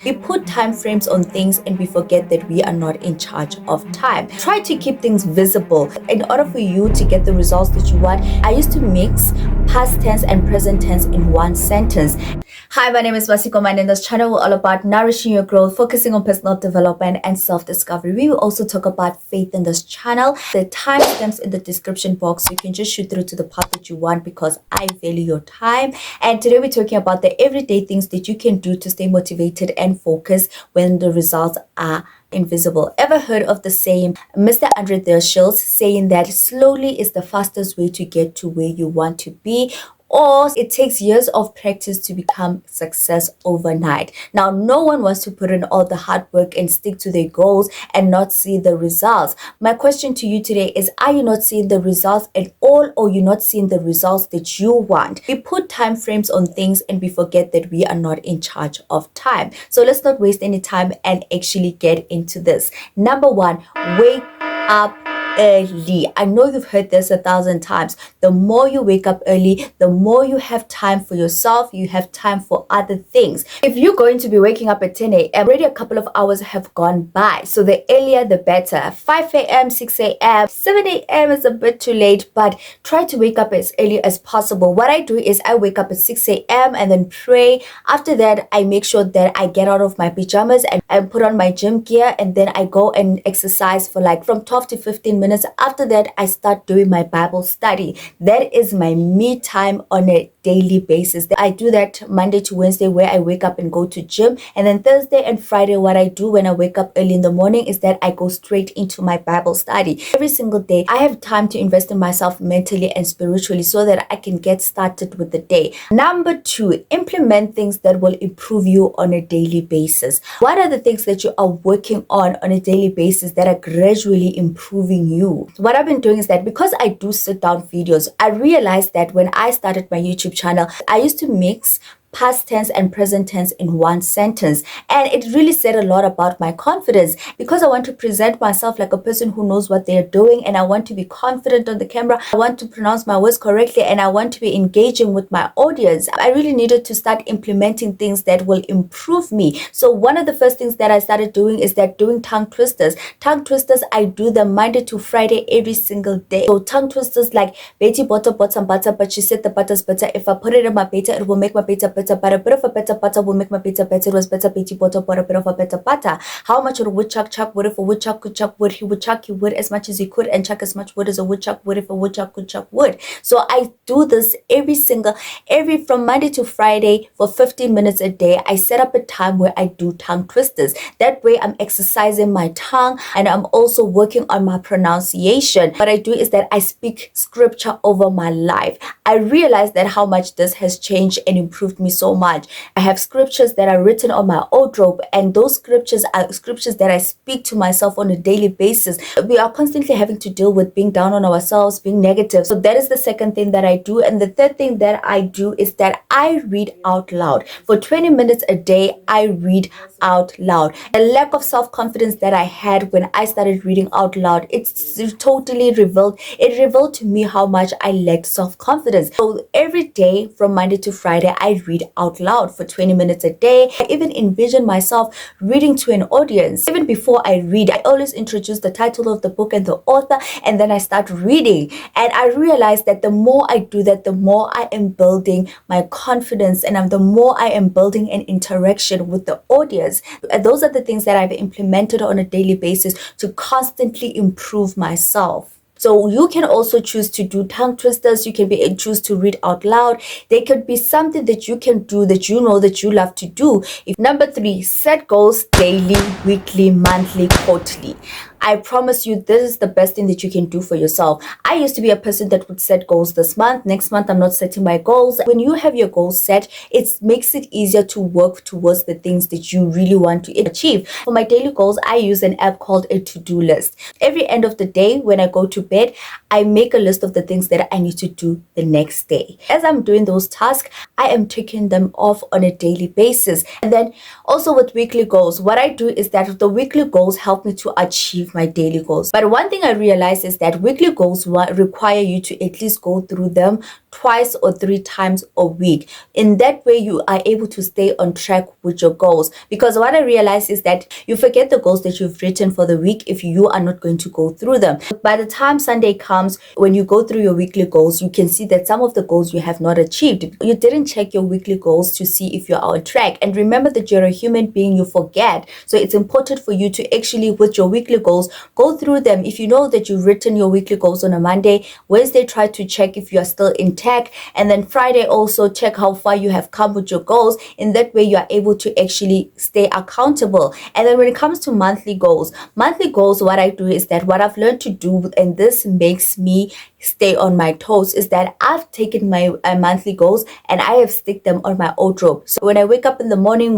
We put time frames on things and we forget that we are not in charge of time. Try to keep things visible. In order for you to get the results that you want, I used to mix past tense and present tense in one sentence. Hi, my name is Masiko, and in this channel we're all about nourishing your growth, focusing on personal development and self-discovery. We will also talk about faith in this channel. The timestamps in the description box, so you can just shoot through to the part that you want because I value your time. And today we're talking about the everyday things that you can do to stay motivated and focused when the results are invisible. Ever heard of the saying, Mr. Andre Schulz saying that slowly is the fastest way to get to where you want to be, or it takes years of practice to become success overnight. Now, no one wants to put in all the hard work and stick to their goals and not see the results. My question to you today is, are you not seeing the results at all, or you're not seeing the results that you want? We put time frames on things and we forget that we are not in charge of time. So let's not waste any time and actually get into this. Number one, wake up early. I know you've heard this 1,000 times. The more you wake up early, the more you have time for yourself, you have time for other things. If you're going to be waking up at 10 a.m., already a couple of hours have gone by. So the earlier, the better. 5 a.m., 6 a.m., 7 a.m. is a bit too late, but try to wake up as early as possible. What I do is I wake up at 6 a.m. and then pray. After that, I make sure that I get out of my pajamas and I put on my gym gear, and then I go and exercise for like from 12 to 15 minutes. After that, I start doing my Bible study. That is my me time on a daily basis. I do that Monday to Wednesday, where I wake up and go to gym, and then Thursday and Friday, what I do when I wake up early in the morning is that I go straight into my Bible study. Every single day, I have time to invest in myself mentally and spiritually so that I can get started with the day. Number two, implement things that will improve you on a daily basis. What are the things that you are working on a daily basis that are gradually improving you? What I've been doing is that because I do sit down videos, I realized that when I started my YouTube channel, I used to mix past tense and present tense in one sentence, and it really said a lot about my confidence, because I want to present myself like a person who knows what they're doing, and I want to be confident on the camera. I want to pronounce my words correctly, and I want to be engaging with my audience. I really needed to start implementing things that will improve me. So one of the first things that I started doing is that doing tongue twisters. Tongue twisters, I do them Monday to Friday every single day. So tongue twisters like Betty butter bought some butter, but she said the butter's better. If I put it in my pizza, it will make my pizza better, but a bit of a better butter will make my pizza better. It was better Betty butter, but a bit of a better butter. How much would woodchuck would? If a woodchuck could chuck wood, he would chuck you wood as much as he could, and chuck as much wood as a woodchuck would if a woodchuck could chuck wood. So I do this from Monday to Friday for 15 minutes a day. I set up a time where I do tongue twisters. That way I'm exercising my tongue and I'm also working on my pronunciation. What I do is that I speak scripture over my life. I realize that how much this has changed and improved me so much. I have scriptures that are written on my wardrobe, and those scriptures are scriptures that I speak to myself on a daily basis. We are constantly having to deal with being down on ourselves, being negative. So that is the second thing that I do. And the third thing that I do is that I read out loud. For 20 minutes a day, I read out loud. The lack of self-confidence that I had when I started reading out loud, it's totally revealed. It revealed to me how much I lacked self-confidence. So every day from Monday to Friday, I read out loud for 20 minutes a day. I even envision myself reading to an audience. Even before I read, I always introduce the title of the book and the author, and then I start reading. And I realize that the more I do that, the more I am building my confidence, and the more I am building an interaction with the audience. Those are the things that I've implemented on a daily basis to constantly improve myself. So you can also choose to do tongue twisters. You can choose to read out loud. There could be something that you can do that you know that you love to do. Number three, set goals daily, weekly, monthly, quarterly. I promise you, this is the best thing that you can do for yourself. I used to be a person that would set goals this month. Next month, I'm not setting my goals. When you have your goals set, it makes it easier to work towards the things that you really want to achieve. For my daily goals, I use an app called a to-do list. Every end of the day, when I go to bed, I make a list of the things that I need to do the next day. As I'm doing those tasks, I am taking them off on a daily basis. And then also with weekly goals, what I do is that the weekly goals help me to achieve my daily goals. But one thing I realized is that weekly goals require you to at least go through them twice or 3 times a week. In that way, you are able to stay on track with your goals. Because what I realize is that you forget the goals that you've written for the week if you are not going to go through them. By the time Sunday comes, when you go through your weekly goals, you can see that some of the goals you have not achieved. You didn't check your weekly goals to see if you're on track. And remember that you're a human being, you forget. So it's important for you to actually, with your weekly goals, go through them. If you know that you've written your weekly goals on a Monday, Wednesday, try to check if you are still intact. And then Friday, also check how far you have come with your goals. In that way, you are able to actually stay accountable. And then when it comes to monthly goals, what I do is that what I've learned to do, and this makes me stay on my toes, is that I've taken my monthly goals and I have stick them on my wardrobe. So when I wake up in the morning,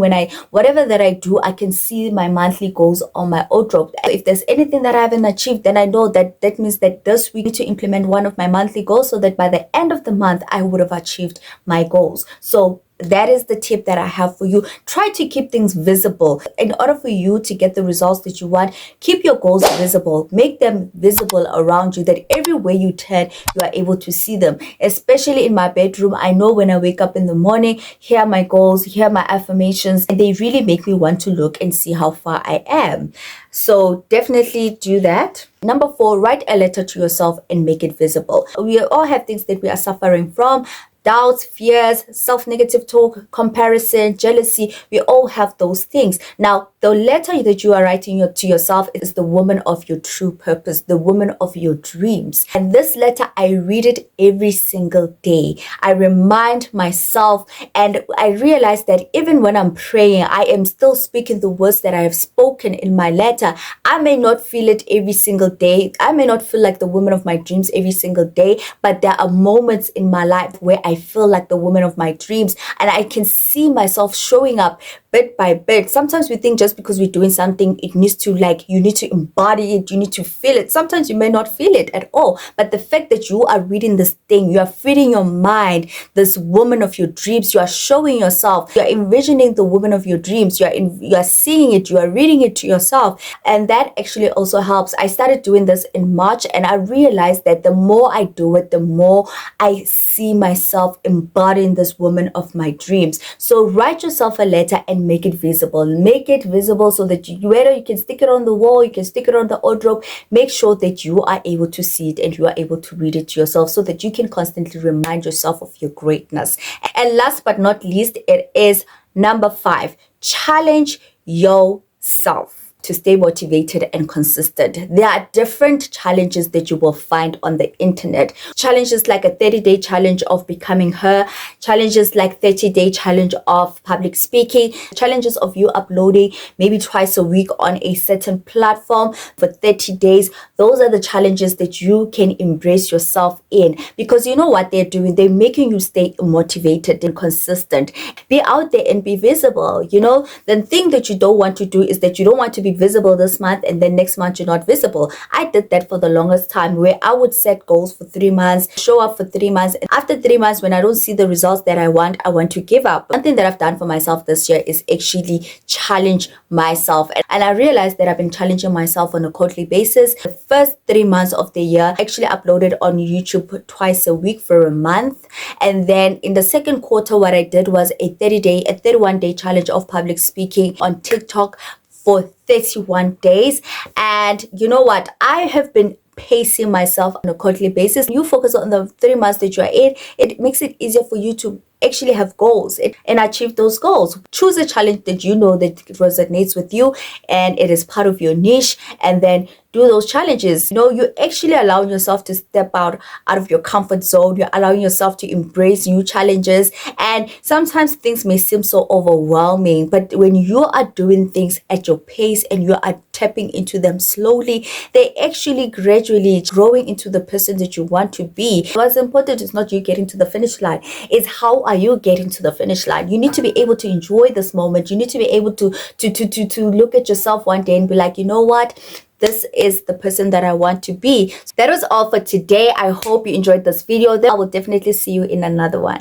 whatever that I do, I can see my monthly goals on my wardrobe. If there's anything that I haven't achieved, then I know that means that this week I need to implement one of my monthly goals so that by the end of the month I would have achieved my goals. So that is the tip that I have for you. Try to keep things visible. In order for you to get the results that you want, keep your goals visible. Make them visible around you, that everywhere you turn, you are able to see them. Especially in my bedroom, I know when I wake up in the morning, here are my goals, here are my affirmations, and they really make me want to look and see how far I am. So definitely do that. Number 4, write a letter to yourself and make it visible. We all have things that we are suffering from. Doubts, fears, self-negative talk, comparison, jealousy. We all have those things. Now, the letter that you are writing to yourself is the woman of your true purpose, the woman of your dreams. And this letter, I read it every single day. I remind myself, and I realize that even when I'm praying, I am still speaking the words that I have spoken in my letter. I may not feel it every single day. I may not feel like the woman of my dreams every single day, but there are moments in my life where I feel like the woman of my dreams, and I can see myself showing up bit by bit. Sometimes we think just because we're doing something, it needs to, like, you need to embody it, you need to feel it. Sometimes you may not feel it at all, but the fact that you are reading this thing, you are feeding your mind this woman of your dreams, you are showing yourself, you are envisioning the woman of your dreams, you are seeing it, you are reading it to yourself, and that actually also helps. I started doing this in March, and I realized that the more I do it, the more I see myself embodying this woman of my dreams. So write yourself a letter and make it visible. Make it visible so that whether you can stick it on the wall, you can stick it on the wardrobe, make sure that you are able to see it and you are able to read it to yourself so that you can constantly remind yourself of your greatness. And last but not least, it is number 5, challenge yourself to stay motivated and consistent. There are different challenges that you will find on the internet. Challenges like a 30-day challenge of becoming her, challenges like 30-day challenge of public speaking, challenges of you uploading maybe twice a week on a certain platform for 30 days. Those are the challenges that you can embrace yourself in, because you know what they're doing? They're making you stay motivated and consistent. Be out there and be visible. The thing that you don't want to do is that you don't want to be visible this month and then next month you're not visible. I did that for the longest time, where I would set goals for 3 months, show up for 3 months, and after 3 months, when I don't see the results that I want to give up. One thing that I've done for myself this year is actually challenge myself, and I realized that I've been challenging myself on a quarterly basis. The first 3 months of the year, I actually uploaded on YouTube twice a week for a month, and then in the second quarter, what I did was a 31-day challenge of public speaking on TikTok for 31 days. And you know what? I have been pacing myself on a quarterly basis. You focus on the 3 months that you are in, it makes it easier for you to actually have goals and achieve those goals. Choose a challenge that you know that resonates with you and it is part of your niche, and then do those challenges. You're actually allowing yourself to step out of your comfort zone. You're allowing yourself to embrace new challenges. And sometimes things may seem so overwhelming, but when you are doing things at your pace and you are tapping into them slowly, they actually gradually growing into the person that you want to be. What's important is not you getting to the finish line. It's how are you getting to the finish line. You need to be able to enjoy this moment. You need to be able to look at yourself one day and be like, you know what? This is the person that I want to be. So that was all for today. I hope you enjoyed this video. Then I will definitely see you in another one.